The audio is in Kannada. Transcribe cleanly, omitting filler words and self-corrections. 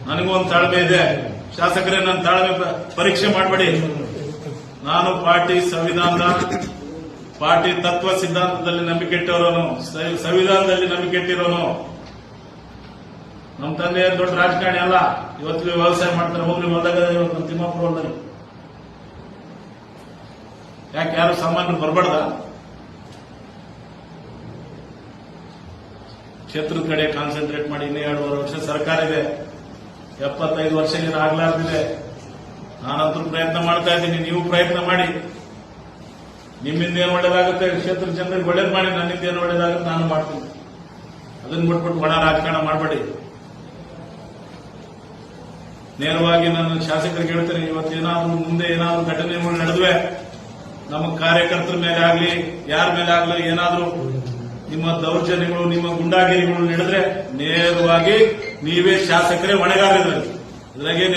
ನನಗೂ ಒಂದು ತಾಳ್ಮೆ ಇದೆ. ಶಾಸಕರೇ, ನನ್ನ ತಾಳ್ಮೆ ಪರೀಕ್ಷೆ ಮಾಡಬೇಡಿ. ನಾನು ಪಾರ್ಟಿ ಸಂವಿಧಾನದ ಪಾರ್ಟಿ ತತ್ವ ಸಿದ್ಧಾಂತದಲ್ಲಿ ನಂಬಿಕೆ ಇಟ್ಟವರನು, ಸಂವಿಧಾನದಲ್ಲಿ ನಂಬಿಕೆ ಇಟ್ಟಿರೋನು. ನಮ್ಮ ತಂದೆ ದೊಡ್ಡ ರಾಜಕಾರಣಿ ಅಲ್ಲ, ಇವತ್ತಿಗೆ ವ್ಯವಸಾಯ ಮಾಡ್ತಾರೆ. ಹೋಗ್ಲಿ ಹೊಲದಾಗ, ಇವತ್ತು ನಮ್ಮ ತಿಮ್ಮಾಪುರ ಹೊಲದಲ್ಲಿ ಯಾಕೆ ಯಾರು ಸಾಮಾನ್ಯರು ಬರಬಾರ್ದ? ಕ್ಷೇತ್ರದ ಕಡೆ ಕಾನ್ಸಂಟ್ರೇಟ್ ಮಾಡಿ. ಇನ್ನೂ 2.5 ವರ್ಷ ಸರ್ಕಾರ ಇದೆ, 75 ವರ್ಷ ಆಗ್ಲಾರ್ದಿದೆ. ನಾನಂತೂ ಪ್ರಯತ್ನ ಮಾಡ್ತಾ ಇದ್ದೀನಿ, ನೀವು ಪ್ರಯತ್ನ ಮಾಡಿ. ನಿಮ್ಮಿಂದ ಏನು ಒಳ್ಳೇದಾಗುತ್ತೆ, ಕ್ಷೇತ್ರದ ಜನರಿಗೆ ಒಳ್ಳೇದು ಮಾಡಿ. ನನ್ನಿಂದ ಏನು ಒಳ್ಳೇದಾಗುತ್ತೆ ನಾನು ಮಾಡ್ತೀನಿ. ಅದನ್ನ ಬಿಟ್ಬಿಟ್ಟು ಒಣ ರಾಜಕಾರಣ ಮಾಡಬೇಡಿ. ನೇರವಾಗಿ ನಾನು ಶಾಸಕರಿಗೆ ಹೇಳ್ತೇನೆ, ಇವತ್ತೇನಾದ್ರೂ ಮುಂದೆ ಏನಾದ್ರೂ ಘಟನೆಗಳು ನಡೆದ್ವೆ, ನಮ್ಮ ಕಾರ್ಯಕರ್ತರ ಮೇಲೆ ಆಗ್ಲಿ, ಯಾರ ಮೇಲೆ ಆಗ್ಲಿ ಏನಾದ್ರೂ ನಿಮ್ಮ ದೌರ್ಜನ್ಯಗಳು, ನಿಮ್ಮ ಗುಂಡಾಗಿರಿಗಳು ನಡೆದ್ರೆ ನೇರವಾಗಿ ನೀವೇ ಶಾಸಕರೇ ಹೊಣೆಗಾರರು. ಇದ್ರಾಗೇನು